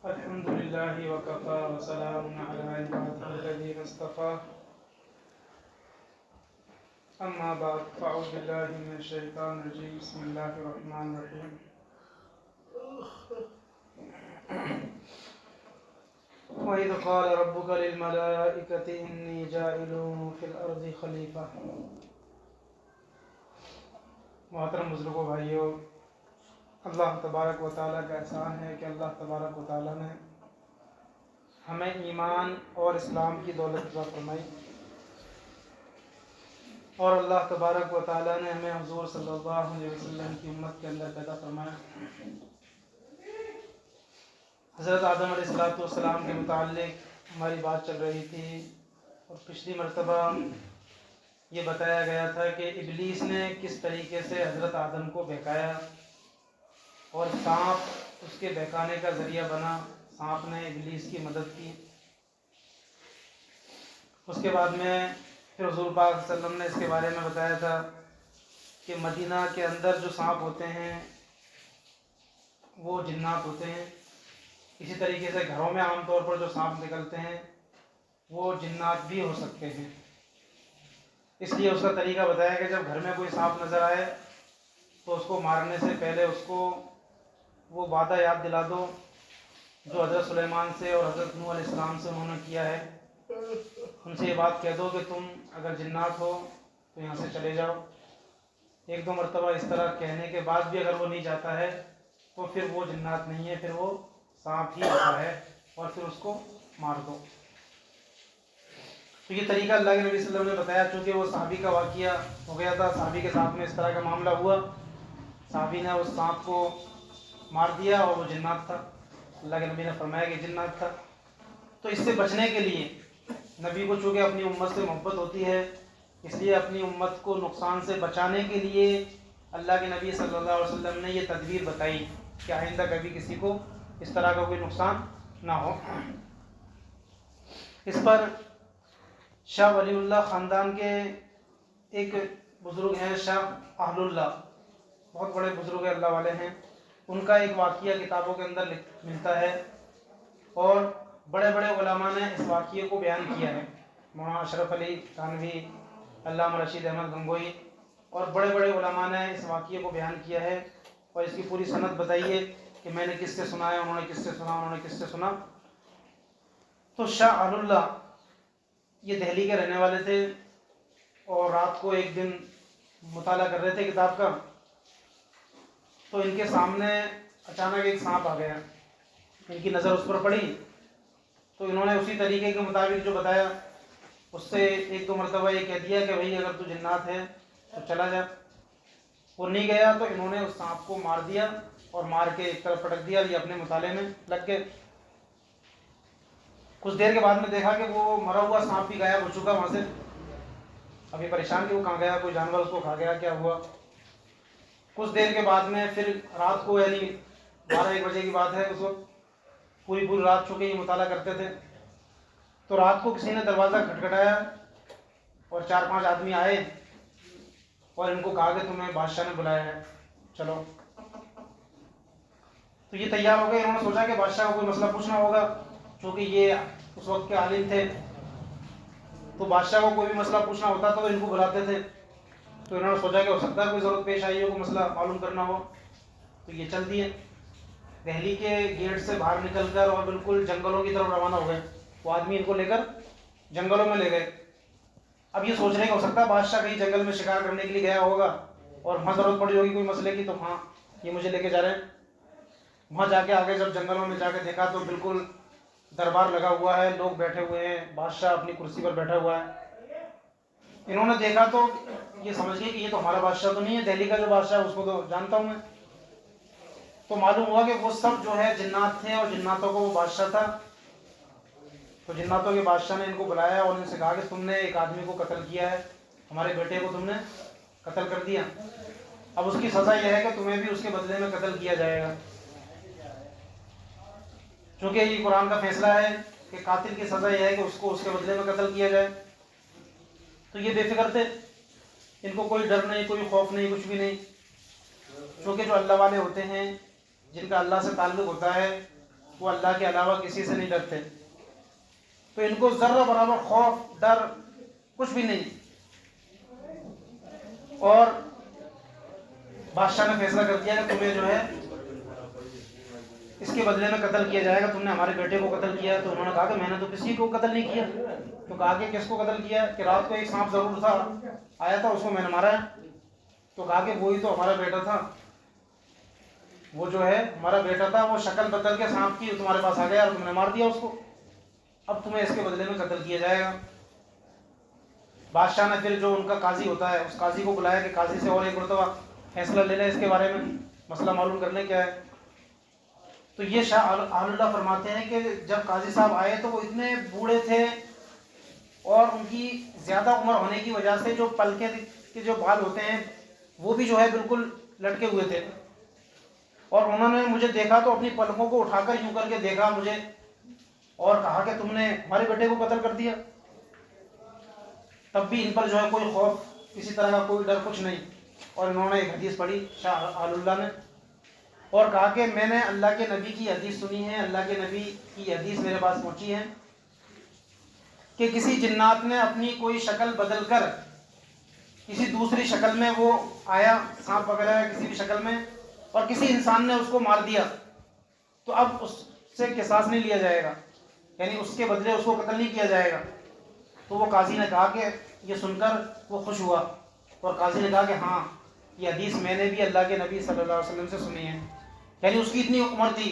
الحمد لله وكفى وسلام على عباده الذين اصطفى أما بعد فأعوذ بالله من الشيطان الرجيم بسم الله الرحمن الرحيم وإذ قال ربك للملائكة إني جاعل في الأرض خليفة. محترم بزرگوں بھائیوں، اللہ تبارک و تعالیٰ کا احسان ہے کہ اللہ تبارک و تعالیٰ نے ہمیں ایمان اور اسلام کی دولت عطا فرمائی، اور اللہ تبارک و تعالیٰ نے ہمیں حضور صلی اللہ علیہ وسلم کی امت کے اندر پیدا فرمایا۔ حضرت آدم علیہ السلام کے متعلق ہماری بات چل رہی تھی، اور پچھلی مرتبہ یہ بتایا گیا تھا کہ ابلیس نے کس طریقے سے حضرت آدم کو بہکایا، اور سانپ اس کے بہکانے کا ذریعہ بنا، سانپ نے ابلیس کی مدد کی۔ اس کے بعد میں پھر حضور پاک صلی اللہ علیہ وسلم نے اس کے بارے میں بتایا تھا کہ مدینہ کے اندر جو سانپ ہوتے ہیں وہ جنات ہوتے ہیں، اسی طریقے سے گھروں میں عام طور پر جو سانپ نکلتے ہیں وہ جنات بھی ہو سکتے ہیں۔ اس لیے اس کا طریقہ بتایا کہ جب گھر میں کوئی سانپ نظر آئے تو اس کو مارنے سے پہلے اس کو وہ وعدہ یاد دلا دو جو حضرت سلیمان سے اور حضرت نوح علیہ السلام سے انہوں نے کیا ہے۔ ان سے یہ بات کہہ دو کہ تم اگر جنات ہو تو یہاں سے چلے جاؤ۔ ایک دو مرتبہ اس طرح کہنے کے بعد بھی اگر وہ نہیں جاتا ہے تو پھر وہ جنات نہیں ہے، پھر وہ سانپ ہی ہوتا ہے، اور پھر اس کو مار دو۔ تو یہ طریقہ اللہ کے نبی صلی اللہ علیہ وسلم نے بتایا، چونکہ وہ صحابی کا واقعہ ہو گیا تھا، صحابی کے ساتھ میں اس طرح کا معاملہ ہوا، صحابی نے اس سانپ کو مار دیا اور وہ جنات تھا۔ اللہ کے نبی نے فرمایا کہ جنات تھا۔ تو اس سے بچنے کے لیے نبی کو چونکہ اپنی امت سے محبت ہوتی ہے، اس لیے اپنی امت کو نقصان سے بچانے کے لیے اللہ کے نبی صلی اللہ علیہ وسلم نے یہ تدبیر بتائی کہ آئندہ کبھی کسی کو اس طرح کا کوئی نقصان نہ ہو۔ اس پر شاہ ولی اللہ خاندان کے ایک بزرگ ہیں، شاہ اہل اللہ، بہت بڑے بزرگ اللہ والے ہیں، ان کا ایک واقعہ کتابوں کے اندر ملتا ہے، اور بڑے بڑے علماء نے اس واقعے کو بیان کیا ہے۔ مولانا اشرف علی تھانوی، علامہ رشید احمد گنگوئی اور بڑے بڑے علماء نے اس واقعے کو بیان کیا ہے، اور اس کی پوری سند بتائی ہے کہ میں نے کس سے سنا ہے، انہوں نے کس سے سنا، انہوں نے کس سے سنا۔ تو شاہ اہل اللہ یہ دہلی کے رہنے والے تھے، اور رات کو ایک دن مطالعہ کر رہے تھے کتاب کا، تو ان کے سامنے اچانک ایک سانپ آ گیا، ان کی نظر اس پر پڑی، تو انہوں نے اسی طریقے کے مطابق جو بتایا اس سے ایک دو مرتبہ یہ کہہ دیا کہ بھئی اگر تو جنات ہے تو چلا جا۔ وہ نہیں گیا تو انہوں نے اس سانپ کو مار دیا، اور مار کے ایک طرف پٹک دیا، یہ اپنے مطالعے میں لگ گئے۔ کچھ دیر کے بعد میں دیکھا کہ وہ مرا ہوا سانپ بھی غائب ہو چکا وہاں سے۔ ابھی پریشان کہ وہ کہاں گیا، کوئی جانور اس کو کھا گیا، کیا ہوا۔ کچھ دیر کے بعد میں پھر رات کو، یعنی 12-1 بجے کی بات ہے، اس وقت پوری رات چونکہ یہ مطالعہ کرتے تھے، تو رات کو کسی نے دروازہ کھٹکھٹایا، اور 4-5 آدمی آئے اور ان کو کہا کہ تمہیں بادشاہ نے بلایا ہے، چلو۔ تو یہ تیار ہو گئے، انہوں نے سوچا کہ بادشاہ کو کوئی مسئلہ پوچھنا ہوگا، چونکہ یہ اس وقت کے عالم تھے، تو بادشاہ کو کوئی بھی مسئلہ پوچھنا ہوتا تو ان کو بلاتے تھے۔ تو انہوں نے سوچا کہ ہو سکتا ہے کوئی ضرورت پیش آئی ہو، کوئی مسئلہ معلوم کرنا ہو، تو یہ چل دیے دہلی کے گیٹ سے باہر نکل کر اور بالکل جنگلوں کی طرف روانہ ہو گئے۔ وہ آدمی ان کو لے کر جنگلوں میں لے گئے۔ اب یہ سوچ رہے کہ ہو سکتا ہے بادشاہ کہیں جنگل میں شکار کرنے کے لیے گیا ہوگا، اور وہاں ضرورت پڑی ہوگی کوئی مسئلے کی، تو ہاں یہ مجھے لے کے جا رہے ہیں۔ وہاں جا کے آگے جب جنگلوں میں جا کے دیکھا تو بالکل دربار لگا ہوا ہے، لوگ بیٹھے ہوئے ہیں، بادشاہ اپنی کرسی پر بیٹھا ہوا ہے۔ انہوں نے دیکھا تو یہ سمجھ گئے کہ یہ تو ہمارا بادشاہ تو نہیں ہے، دہلی کا جو بادشاہ ہے اس کو تو جانتا ہوں میں۔ تو معلوم ہوا کہ وہ سب جو ہے جنات تھے، اور جناتوں کو وہ بادشاہ تھا۔ تو جناتوں کے بادشاہ نے ان کو بلایا اور ان سے کہا کہ تم نے ایک آدمی کو قتل کیا ہے، ہمارے بیٹے کو تم نے قتل کر دیا، اب اس کی سزا یہ ہے کہ تمہیں بھی اس کے بدلے میں قتل کیا جائے گا۔ چونکہ یہ قرآن کا فیصلہ ہے کہ قاتل کی سزا یہ ہے کہ اس کو اس کے بدلے میں قتل کیا جائے۔ تو یہ بے فکر تھے، ان کو کوئی ڈر نہیں، کوئی خوف نہیں، کچھ بھی نہیں، چونکہ جو اللہ والے ہوتے ہیں، جن کا اللہ سے تعلق ہوتا ہے، وہ اللہ کے علاوہ کسی سے نہیں ڈرتے، تو ان کو ذرہ برابر خوف ڈر کچھ بھی نہیں. اور بادشاہ نے فیصلہ کر دیا کہ تمہیں جو ہے اس کے بدلے میں قتل کیا جائے گا، تم نے ہمارے بیٹے کو قتل کیا. تو انہوں نے کہا کہ میں نے تو کسی کو قتل نہیں کیا. تو کہا کہ کس کو قتل کیا؟ کہ رات کو ایک سانپ ضرور تھا آیا تھا، اس کو میں نے مارا ہے. تو کہا کہ وہی تو ہمارا بیٹا تھا، وہ جو ہے ہمارا بیٹا تھا، وہ شکل بدل کے سانپ کی تمہارے پاس آ گیا اور تم نے مار دیا اس کو، اب تمہیں اس کے بدلے میں قتل کیا جائے گا. بادشاہ نے پھر جو ان کا قاضی ہوتا ہے اس قاضی کو بلایا کہ قاضی سے اور ایک مرتبہ فیصلہ لے لیں اس کے بارے میں، مسئلہ معلوم کر لیں کیا ہے. تو یہ شاہ آل اللہ فرماتے ہیں کہ جب قاضی صاحب آئے تو وہ اتنے بوڑھے تھے اور ان کی زیادہ عمر ہونے کی وجہ سے جو پلکیں کے جو بال ہوتے ہیں وہ بھی جو ہے بالکل لٹکے ہوئے تھے. اور انہوں نے مجھے دیکھا تو اپنی پلکوں کو اٹھا کر یوں کر کے دیکھا مجھے اور کہا کہ تم نے ہمارے بیٹے کو قتل کر دیا. تب بھی ان پر جو ہے کوئی خوف، کسی طرح کا کوئی ڈر کچھ نہیں. اور انہوں نے ایک حدیث پڑھی شاہ آل اللہ نے اور کہا کہ میں نے اللہ کے نبی کی حدیث سنی ہے، اللہ کے نبی کی حدیث میرے پاس پہنچی ہے کہ کسی جنات نے اپنی کوئی شکل بدل کر کسی دوسری شکل میں وہ آیا، سانپ وغیرہ کسی بھی شکل میں، اور کسی انسان نے اس کو مار دیا تو اب اس سے قصاص نہیں لیا جائے گا، یعنی اس کے بدلے اس کو قتل نہیں کیا جائے گا. تو وہ قاضی نے کہا کہ یہ سن کر وہ خوش ہوا اور قاضی نے کہا کہ ہاں یہ حدیث میں نے بھی اللہ کے نبی صلی اللہ علیہ وسلم سے سنی ہے. یعنی اس کی اتنی عمر تھی،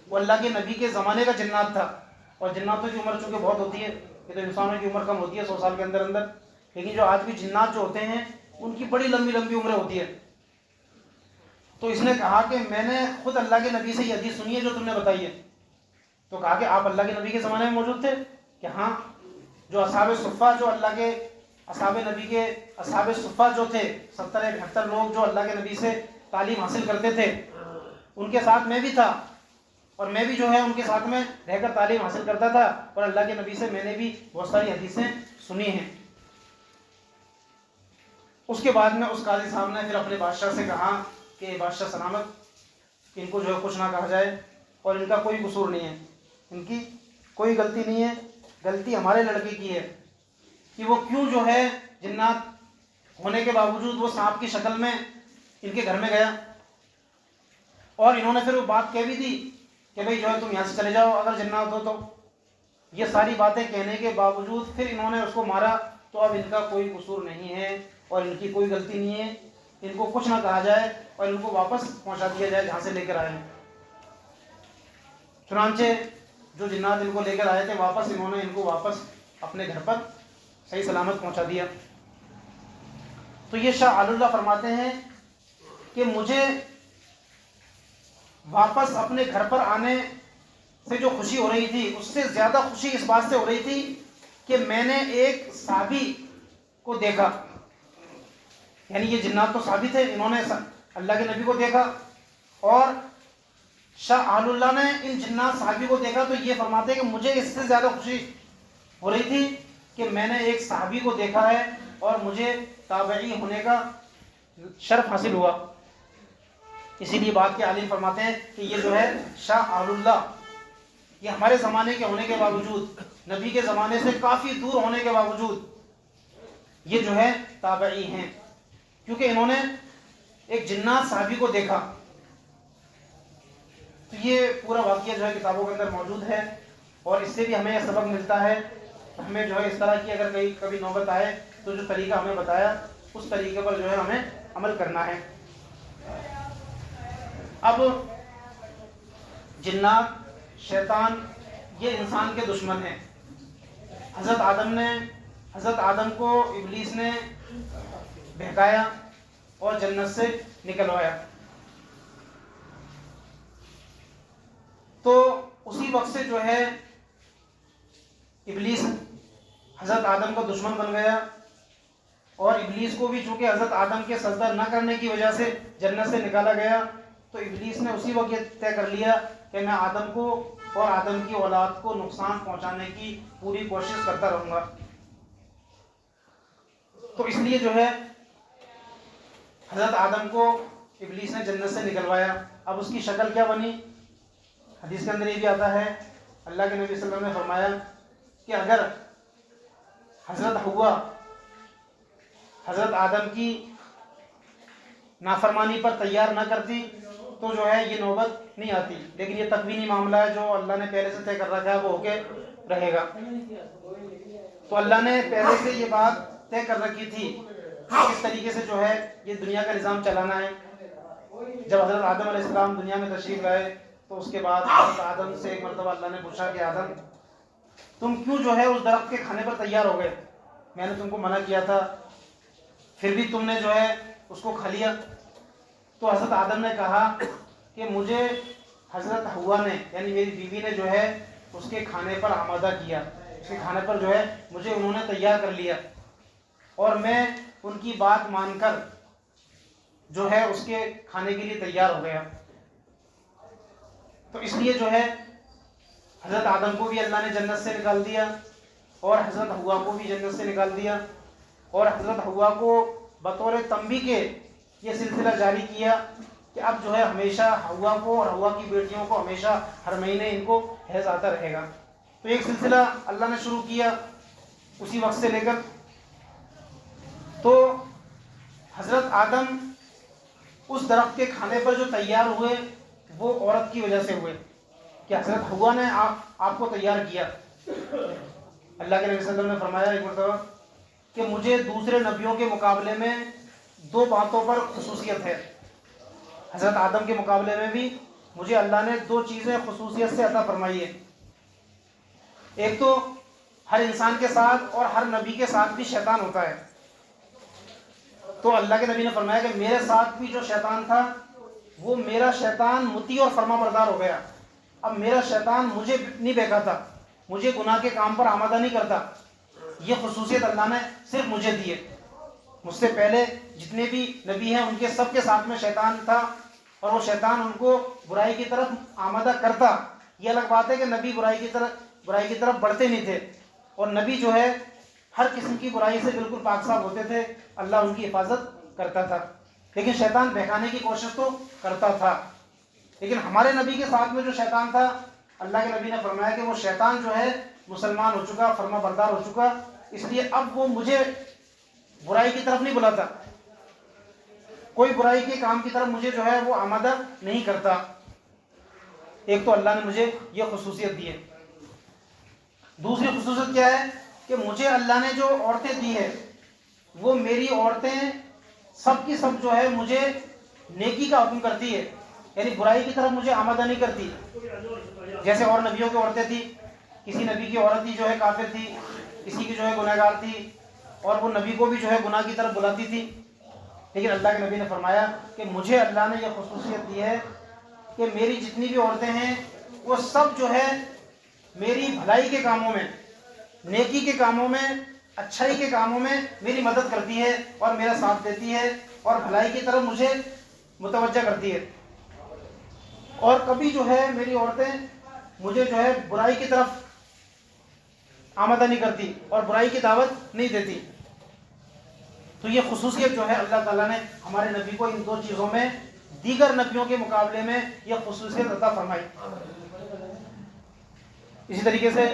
وہ اللہ کے نبی کے زمانے کا جنات تھا. اور جناتوں کی عمر چونکہ بہت ہوتی ہے، یہ تو انسانوں کی عمر کم ہوتی ہے 100 سال کے اندر اندر، لیکن جو آج بھی جنات جو ہوتے ہیں ان کی بڑی لمبی لمبی عمریں ہوتی ہے. تو اس نے کہا کہ میں نے خود اللہ کے نبی سے یہ حدیث سنی ہے جو تم نے بتائی ہے. تو کہا کہ آپ اللہ کے نبی کے زمانے میں موجود تھے؟ کہ ہاں، جو اصحاب صفہ، جو اللہ کے اصحاب نبی کے اصحاب صفہ جو تھے 70-78 لوگ جو اللہ کے نبی سے تعلیم حاصل کرتے تھے، ان کے ساتھ میں بھی تھا اور میں بھی جو ہے ان کے ساتھ میں رہ کر تعلیم حاصل کرتا تھا اور اللہ کے نبی سے میں نے بھی بہت ساری حدیثیں سنی ہیں. اس کے بعد میں اس قاضی صاحب نے پھر اپنے بادشاہ سے کہا کہ بادشاہ سلامت، ان کو جو ہے کچھ نہ کہا جائے اور ان کا کوئی قصور نہیں ہے، ان کی کوئی غلطی نہیں ہے، غلطی ہمارے لڑکے کی ہے کہ وہ کیوں جو ہے جنات ہونے کے باوجود وہ سانپ کی شکل میں ان کے گھر میں گیا. اور انہوں نے پھر وہ بات کہہ بھی دی کہ بھئی جو ہے تم یہاں سے چلے جاؤ اگر جنات ہو تو. یہ ساری باتیں کہنے کے باوجود پھر انہوں نے اس کو مارا. تو اب ان کا کوئی قصور نہیں ہے اور ان کی کوئی غلطی نہیں ہے، ان کو کچھ نہ کہا جائے اور ان کو واپس پہنچا دیا جائے جہاں سے لے کر آئے ہیں. چنانچہ جو جنات ان کو لے کر آئے تھے واپس انہوں نے ان کو واپس اپنے گھر پر صحیح سلامت پہنچا دیا. تو یہ شاہ آل اللہ فرماتے ہیں کہ مجھے واپس اپنے گھر پر آنے سے جو خوشی ہو رہی تھی اس سے زیادہ خوشی اس بات سے ہو رہی تھی کہ میں نے ایک صحابی کو دیکھا. یعنی یہ جنات تو صحابی تھے، انہوں نے اللہ کے نبی کو دیکھا اور شاہ آل اللہ نے ان جنات صحابی کو دیکھا. تو یہ فرماتے ہیں کہ مجھے اس سے زیادہ خوشی ہو رہی تھی کہ میں نے ایک صحابی کو دیکھا ہے اور مجھے تابعی ہونے کا شرف حاصل ہوا. اسی لیے بات کے عالم فرماتے ہیں کہ یہ جو ہے شاہ آل اللہ، یہ ہمارے زمانے کے ہونے کے باوجود، نبی کے زمانے سے کافی دور ہونے کے باوجود یہ جو ہے تابعی ہیں، کیونکہ انہوں نے ایک جنات صحابی کو دیکھا. تو یہ پورا واقعہ جو ہے کتابوں کے اندر موجود ہے اور اس سے بھی ہمیں یہ سبق ملتا ہے. ہمیں جو ہے اس طرح کی اگر کبھی نوبت آئے تو جو طریقہ ہمیں بتایا اس طریقے پر جو ہے ہمیں عمل کرنا ہے. اب جنات، شیطان یہ انسان کے دشمن ہیں. حضرت آدم کو ابلیس نے بہکایا اور جنت سے نکلوایا. تو اسی وقت سے جو ہے ابلیس حضرت آدم کا دشمن بن گیا اور ابلیس کو بھی چونکہ حضرت آدم کے سجدہ نہ کرنے کی وجہ سے جنت سے نکالا گیا، تو ابلیس نے اسی وقت یہ طے کر لیا کہ میں آدم کو اور آدم کی اولاد کو نقصان پہنچانے کی پوری کوشش کرتا رہوں گا. تو اس لیے جو ہے حضرت آدم کو ابلیس نے جنت سے نکلوایا. اب اس کی شکل کیا بنی؟ حدیث کے اندر یہ بھی آتا ہے، اللہ کے نبی صلی اللہ علیہ وسلم نے فرمایا کہ اگر حضرت حوا حضرت آدم کی نافرمانی پر تیار نہ کرتی تو جو ہے یہ نوبت نہیں آتی، لیکن یہ تکوینی معاملہ ہے جو اللہ نے پہلے سے طے کر رکھا ہے، وہ ہو کے رہے گا۔ تو اللہ نے پہلے سے یہ بات طے کر رکھی تھی کہ کس طریقے سے جو ہے یہ دنیا کا نظام چلانا ہے۔ جب حضرت آدم علیہ السلام دنیا میں تشریف لائے تو اس کے بعد حضرت آدم سے ایک مرتبہ اللہ نے پوچھا کہ آدم تم کیوں جو ہے اس درخت کے کھانے پر تیار ہو گئے؟ میں نے تم کو منع کیا تھا، پھر بھی تم نے جو ہے اس کو کھا لیا۔ تو حضرت آدم نے کہا کہ مجھے حضرت حوا نے یعنی میری بیوی نے جو ہے اس کے کھانے پر آمادہ کیا، اس کے کھانے پر جو ہے مجھے انہوں نے تیار کر لیا، اور میں ان کی بات مان کر جو ہے اس کے کھانے کے لیے تیار ہو گیا۔ تو اس لیے جو ہے حضرت آدم کو بھی اللہ نے جنت سے نکال دیا اور حضرت حوا کو بھی جنت سے نکال دیا، اور حضرت حوا کو بطور تنبیہ کے یہ سلسلہ جاری کیا کہ اب جو ہے ہمیشہ حوا کو اور حوا کی بیٹیوں کو ہمیشہ ہر مہینے ان کو حیض آتا رہے گا۔ تو ایک سلسلہ اللہ نے شروع کیا اسی وقت سے لے کر۔ تو حضرت آدم اس درخت کے کھانے پر جو تیار ہوئے وہ عورت کی وجہ سے ہوئے کہ حضرت حوا نے آپ کو تیار کیا۔ اللہ کے نبی صلی اللہ علیہ وسلم نے فرمایا ایک مرتبہ کہ مجھے دوسرے نبیوں کے مقابلے میں دو باتوں پر خصوصیت ہے، حضرت آدم کے مقابلے میں بھی مجھے اللہ نے دو چیزیں خصوصیت سے عطا فرمائی ہے۔ ایک تو ہر انسان کے ساتھ اور ہر نبی کے ساتھ بھی شیطان ہوتا ہے، تو اللہ کے نبی نے فرمایا کہ میرے ساتھ بھی جو شیطان تھا وہ میرا شیطان مطیع اور فرما بردار ہو گیا۔ اب میرا شیطان مجھے نہیں بہکاتا، مجھے گناہ کے کام پر آمادہ نہیں کرتا۔ یہ خصوصیت اللہ نے صرف مجھے دی ہے۔ مجھ سے پہلے جتنے بھی نبی ہیں ان کے سب کے ساتھ میں شیطان تھا، اور وہ شیطان ان کو برائی کی طرف آمادہ کرتا۔ یہ الگ بات ہے کہ نبی برائی کی طرف بڑھتے نہیں تھے، اور نبی جو ہے ہر قسم کی برائی سے بالکل پاک صاف ہوتے تھے، اللہ ان کی حفاظت کرتا تھا، لیکن شیطان بہکانے کی کوشش تو کرتا تھا۔ لیکن ہمارے نبی کے ساتھ میں جو شیطان تھا، اللہ کے نبی نے فرمایا کہ وہ شیطان جو ہے مسلمان ہو چکا، فرما بردار ہو چکا، اس لیے اب وہ مجھے برائی کی طرف نہیں بلاتا، کوئی برائی کے کام کی طرف مجھے جو ہے وہ آمادہ نہیں کرتا۔ ایک تو اللہ نے مجھے یہ خصوصیت دی ہے۔ دوسری خصوصیت کیا ہے کہ مجھے اللہ نے جو عورتیں دی ہے وہ میری عورتیں سب کی سب جو ہے مجھے نیکی کا حکم کرتی ہے، یعنی برائی کی طرف مجھے آمادہ نہیں کرتی۔ جیسے اور نبیوں کی عورتیں تھی، کسی نبی کی عورت ہی جو ہے کافر تھی، کسی کی جو ہے گنہگار تھی، اور وہ نبی کو بھی جو ہے گناہ کی طرف بلاتی تھی، لیکن اللہ کے نبی نے فرمایا کہ مجھے اللہ نے یہ خصوصیت دی ہے کہ میری جتنی بھی عورتیں ہیں وہ سب جو ہے میری بھلائی کے کاموں میں، نیکی کے کاموں میں، اچھائی کے کاموں میں میری مدد کرتی ہے اور میرا ساتھ دیتی ہے اور بھلائی کی طرف مجھے متوجہ کرتی ہے، اور کبھی جو ہے میری عورتیں مجھے جو ہے برائی کی طرف آمادہ نہیں کرتی اور برائی کی دعوت نہیں دیتی۔ تو یہ خصوصیت جو ہے اللہ تعالیٰ نے ہمارے نبی کو ان دو چیزوں میں دیگر نبیوں کے مقابلے میں یہ خصوصیت عطا فرمائی۔ اسی طریقے سے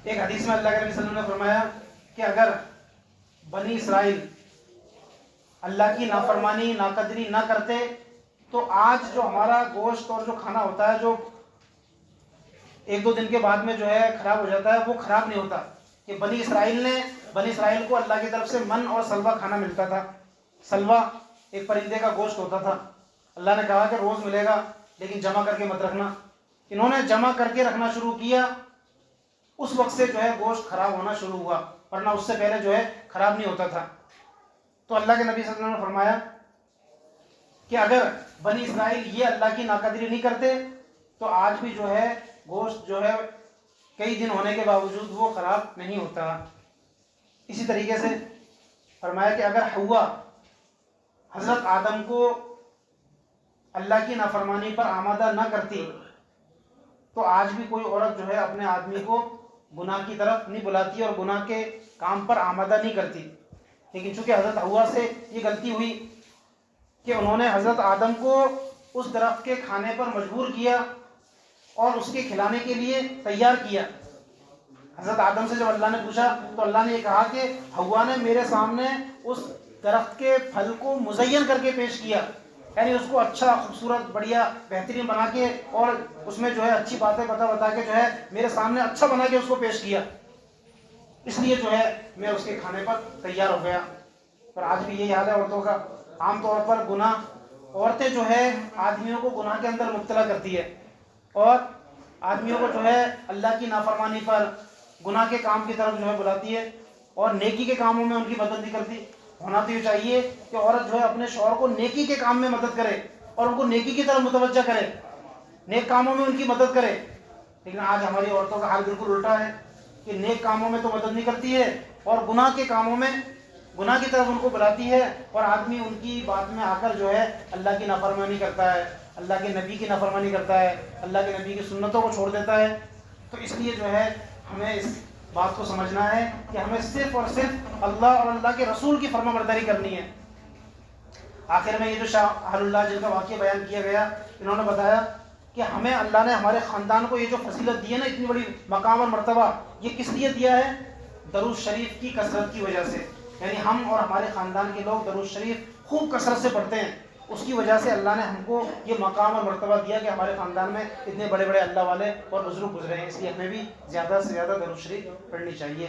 ایک حدیث میں اللہ کے نبی صلی اللہ علیہ وسلم نے فرمایا کہ اگر بنی اسرائیل اللہ کی نافرمانی ناقدری نہ کرتے تو آج جو ہمارا گوشت اور جو کھانا ہوتا ہے جو ایک دو دن کے بعد میں جو ہے خراب ہو جاتا ہے وہ خراب نہیں ہوتا، کہ بنی اسرائیل کو اللہ کی طرف سے من اور سلوہ کھانا ملتا تھا۔ سلوہ ایک پرندے کا گوشت ہوتا تھا، اللہ نے کہا کہ روز ملے گا لیکن جمع کر کے مت رکھنا۔ انہوں نے جمع کر کے رکھنا شروع کیا، اس وقت سے جو ہے گوشت خراب ہونا شروع ہوا، ورنہ اس سے پہلے جو ہے خراب نہیں ہوتا تھا۔ تو اللہ کے نبی صلی اللہ علیہ وسلم نے فرمایا کہ اگر بنی اسرائیل یہ اللہ کی ناقدری نہیں کرتے تو آج بھی جو ہے گوشت جو ہے کئی دن ہونے کے باوجود وہ خراب نہیں ہوتا۔ اسی طریقے سے فرمایا کہ اگر حوا حضرت آدم کو اللہ کی نافرمانی پر آمادہ نہ کرتی تو آج بھی کوئی عورت جو ہے اپنے آدمی کو گناہ کی طرف نہیں بلاتی اور گناہ کے کام پر آمادہ نہیں کرتی، لیکن چونکہ حضرت حوا سے یہ غلطی ہوئی کہ انہوں نے حضرت آدم کو اس درخت کے کھانے پر مجبور کیا اور اس کے کھلانے کے لیے تیار کیا۔ حضرت آدم سے جب اللہ نے پوچھا تو اللہ نے یہ کہا کہ حوا نے میرے سامنے اس درخت کے پھل کو مزین کر کے پیش کیا، یعنی اس کو اچھا، خوبصورت، بڑھیا، بہترین بنا کے، اور اس میں جو ہے اچھی باتیں بتا کے جو ہے میرے سامنے اچھا بنا کے اس کو پیش کیا، اس لیے جو ہے میں اس کے کھانے پر تیار ہو گیا۔ پر آج بھی یہی حال ہے عورتوں کا۔ عام طور پر گناہ، عورتیں جو ہے آدمیوں کو گناہ کے اندر مبتلا کرتی ہے، اور آدمیوں کو جو ہے اللہ کی نافرمانی پر، گناہ کے کام کی طرف جو ہے بلاتی ہے، اور نیکی کے کاموں میں ان کی مدد نہیں کرتی۔ ہونا تو یہ چاہیے کہ عورت جو ہے اپنے شوہر کو نیکی کے کام میں مدد کرے اور ان کو نیکی کی طرف متوجہ کرے، نیک کاموں میں ان کی مدد کرے۔ لیکن آج ہماری عورتوں کا حال بالکل الٹا ہے کہ نیک کاموں میں تو مدد نہیں کرتی ہے، اور گناہ کے کاموں میں، گناہ کی طرف ان کو بلاتی ہے، اور آدمی ان کی بات میں آ کر جو ہے اللہ کی نافرمانی کرتا ہے، اللہ کے نبی کی نافرمانی کرتا ہے، اللہ کے نبی کی سنتوں کو چھوڑ دیتا ہے۔ تو اس لیے جو ہے ہمیں اس بات کو سمجھنا ہے کہ ہمیں صرف اور صرف اللہ اور اللہ کے رسول کی فرما برداری کرنی ہے۔ آخر میں یہ جو شاہ اہل اللہ جن کا واقعہ بیان کیا گیا، انہوں نے بتایا کہ ہمیں اللہ نے ہمارے خاندان کو یہ جو فضیلت دی ہے نا، اتنی بڑی مقام اور مرتبہ، یہ کس لیے دیا ہے؟ درود شریف کی کثرت کی وجہ سے، یعنی ہم اور ہمارے خاندان کے لوگ درود شریف خوب کثرت سے پڑھتے ہیں، اس کی وجہ سے اللہ نے ہم کو یہ مقام اور مرتبہ دیا کہ ہمارے خاندان میں اتنے بڑے بڑے اللہ والے اور بزرگ گزرے ہیں۔ اس لیے ہمیں بھی زیادہ سے زیادہ درود شریف پڑھنی چاہیے۔